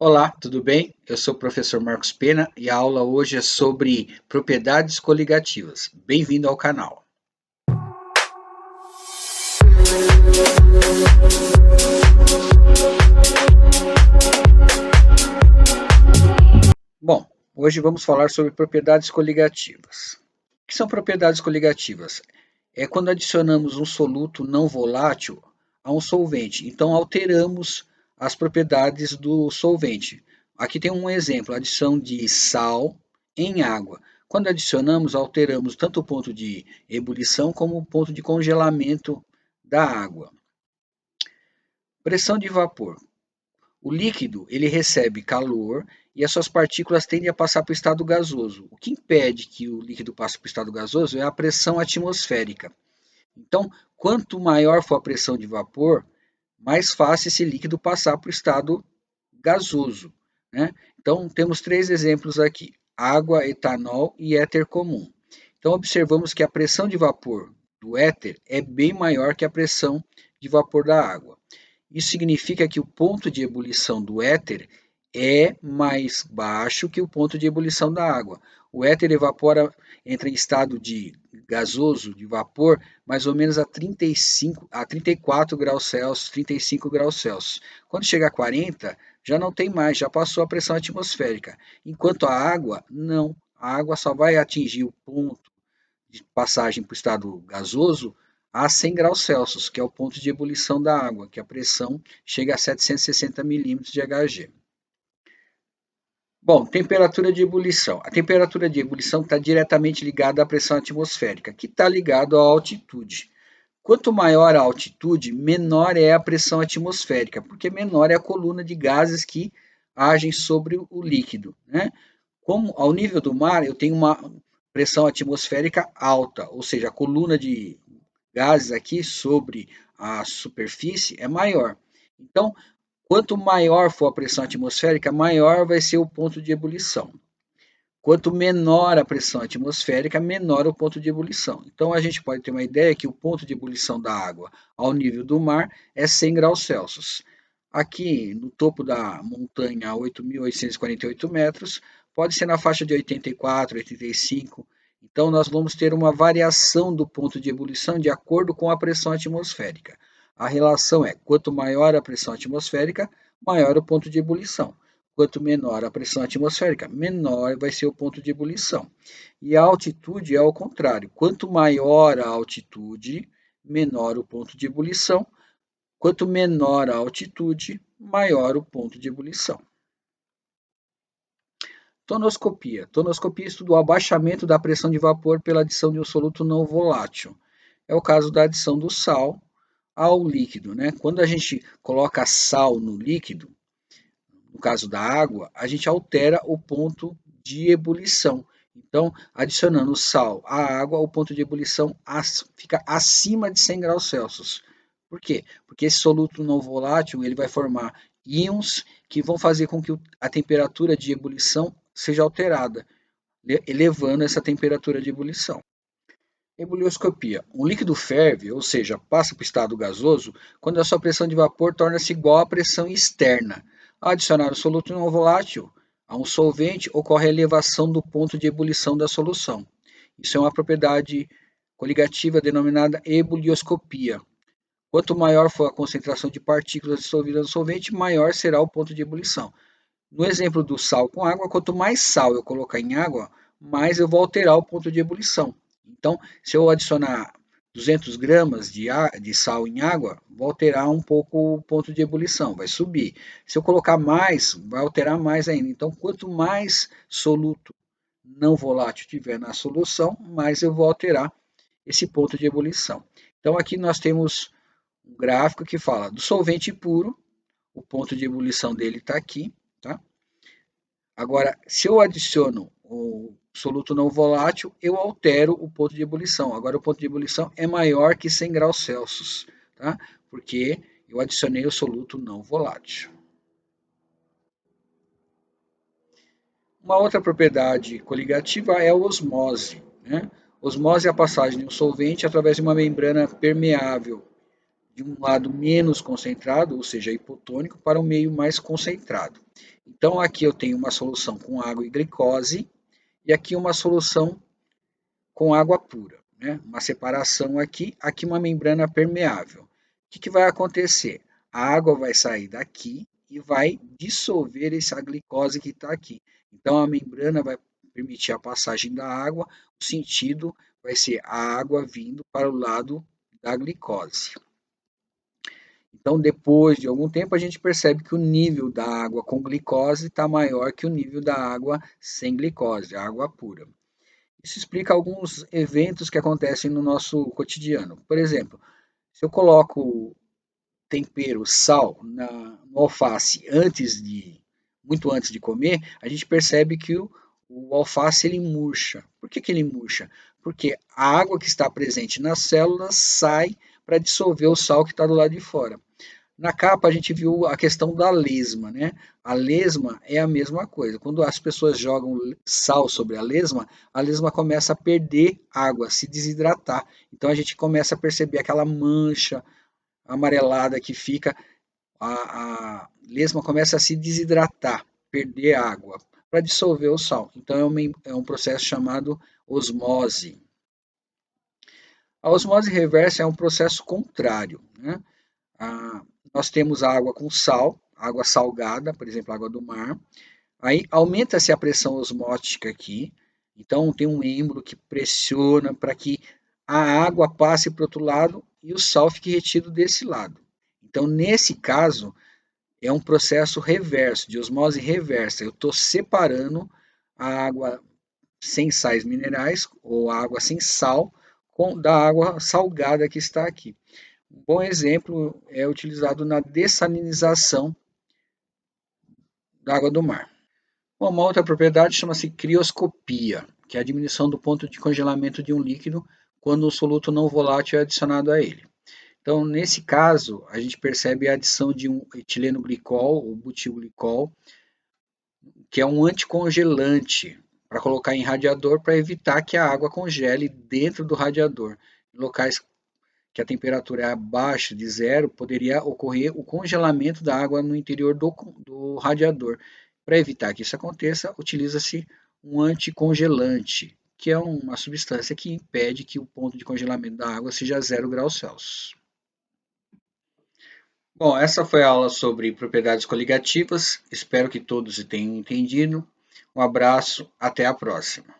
Olá, tudo bem? Eu sou o professor Marcos Pena e a aula hoje é sobre propriedades coligativas. Bem-vindo ao canal. Bom, hoje vamos falar sobre propriedades coligativas. O que são propriedades coligativas? É quando adicionamos um soluto não volátil a um solvente. Então, alteramos as propriedades do solvente. Aqui tem um exemplo, adição de sal em água. Quando adicionamos, alteramos tanto o ponto de ebulição como o ponto de congelamento da água. Pressão de vapor. O líquido ele recebe calor e as suas partículas tendem a passar para o estado gasoso. O que impede que o líquido passe para o estado gasoso é a pressão atmosférica. Então, quanto maior for a pressão de vapor, mais fácil esse líquido passar para o estado gasoso, né? Então, temos três exemplos aqui: água, etanol e éter comum. Então, observamos que a pressão de vapor do éter é bem maior que a pressão de vapor da água. Isso significa que o ponto de ebulição do éter é mais baixo que o ponto de ebulição da água. O éter evapora, entra em estado de gasoso, de vapor, mais ou menos a 35 a 34 graus Celsius, 35 graus Celsius. Quando chega a 40, já não tem mais, já passou a pressão atmosférica. Enquanto a água, não. A água só vai atingir o ponto de passagem para o estado gasoso a 100 graus Celsius, que é o ponto de ebulição da água, que a pressão chega a 760 milímetros de Hg. Bom, temperatura de ebulição. A temperatura de ebulição está diretamente ligada à pressão atmosférica, que está ligado à altitude. Quanto maior a altitude, menor é a pressão atmosférica, porque menor é a coluna de gases que agem sobre o líquido, né? Como ao nível do mar, eu tenho uma pressão atmosférica alta, ou seja, a coluna de gases aqui sobre a superfície é maior. Então, quanto maior for a pressão atmosférica, maior vai ser o ponto de ebulição. Quanto menor a pressão atmosférica, menor o ponto de ebulição. Então, a gente pode ter uma ideia que o ponto de ebulição da água ao nível do mar é 100 graus Celsius. Aqui, no topo da montanha, a 8.848 metros, pode ser na faixa de 84, 85. Então, nós vamos ter uma variação do ponto de ebulição de acordo com a pressão atmosférica. A relação é: quanto maior a pressão atmosférica, maior o ponto de ebulição. Quanto menor a pressão atmosférica, menor vai ser o ponto de ebulição. E a altitude é ao contrário. Quanto maior a altitude, menor o ponto de ebulição. Quanto menor a altitude, maior o ponto de ebulição. Tonoscopia. Tonoscopia estuda o abaixamento da pressão de vapor pela adição de um soluto não volátil. É o caso da adição do sal ao líquido, né? Quando a gente coloca sal no líquido, no caso da água, a gente altera o ponto de ebulição. Então, adicionando sal à água, o ponto de ebulição fica acima de 100 graus Celsius. Por quê? Porque esse soluto não volátil ele vai formar íons que vão fazer com que a temperatura de ebulição seja alterada, elevando essa temperatura de ebulição. Ebulioscopia. Um líquido ferve, ou seja, passa para o estado gasoso, quando a sua pressão de vapor torna-se igual à pressão externa. Ao adicionar o soluto não volátil a um solvente, ocorre a elevação do ponto de ebulição da solução. Isso é uma propriedade coligativa denominada ebulioscopia. Quanto maior for a concentração de partículas dissolvidas no solvente, maior será o ponto de ebulição. No exemplo do sal com água, quanto mais sal eu colocar em água, mais eu vou alterar o ponto de ebulição. Então, se eu adicionar 200 gramas de sal em água, vou alterar um pouco o ponto de ebulição, vai subir. Se eu colocar mais, vai alterar mais ainda. Então, quanto mais soluto não volátil tiver na solução, mais eu vou alterar esse ponto de ebulição. Então, aqui nós temos um gráfico que fala do solvente puro, o ponto de ebulição dele está aqui, tá? Agora, se eu adiciono o soluto não volátil, eu altero o ponto de ebulição. Agora, o ponto de ebulição é maior que 100 graus Celsius, tá? Porque eu adicionei o soluto não volátil. Uma outra propriedade coligativa é a osmose, né? Osmose é a passagem de um solvente através de uma membrana permeável de um lado menos concentrado, ou seja, hipotônico, para o meio mais concentrado. Então aqui eu tenho uma solução com água e glicose e aqui uma solução com água pura, né? Uma separação aqui, aqui uma membrana permeável. O que vai acontecer? A água vai sair daqui e vai dissolver essa glicose que está aqui. Então a membrana vai permitir a passagem da água, o sentido vai ser a água vindo para o lado da glicose. Então, depois de algum tempo, a gente percebe que o nível da água com glicose está maior que o nível da água sem glicose, a água pura. Isso explica alguns eventos que acontecem no nosso cotidiano. Por exemplo, se eu coloco tempero, sal no alface muito antes de comer, a gente percebe que o alface ele murcha. Por que ele murcha? Porque a água que está presente nas células sai para dissolver o sal que está do lado de fora. Na capa a gente viu a questão da lesma, né? A lesma é a mesma coisa. Quando as pessoas jogam sal sobre a lesma começa a perder água, se desidratar. Então a gente começa a perceber aquela mancha amarelada que fica, a lesma começa a se desidratar, perder água para dissolver o sal. Então é um processo chamado osmose. A osmose reversa é um processo contrário, né? Ah, nós temos a água com sal, água salgada, por exemplo, água do mar. Aí aumenta-se a pressão osmótica aqui, então tem um êmbolo que pressiona para que a água passe para o outro lado e o sal fique retido desse lado. Então, nesse caso, é um processo reverso, de osmose reversa. Eu estou separando a água sem sais minerais ou a água sem sal da água salgada que está aqui. Um bom exemplo é utilizado na dessalinização da água do mar. Uma outra propriedade chama-se crioscopia, que é a diminuição do ponto de congelamento de um líquido quando o soluto não volátil é adicionado a ele. Então, nesse caso, a gente percebe a adição de um etileno glicol ou butilglicol, que é um anticongelante para colocar em radiador para evitar que a água congele dentro do radiador. Em locais que a temperatura é abaixo de zero, poderia ocorrer o congelamento da água no interior do radiador. Para evitar que isso aconteça, utiliza-se um anticongelante, que é uma substância que impede que o ponto de congelamento da água seja 0 °C. Bom, essa foi a aula sobre propriedades coligativas. Espero que todos tenham entendido. Um abraço, até a próxima.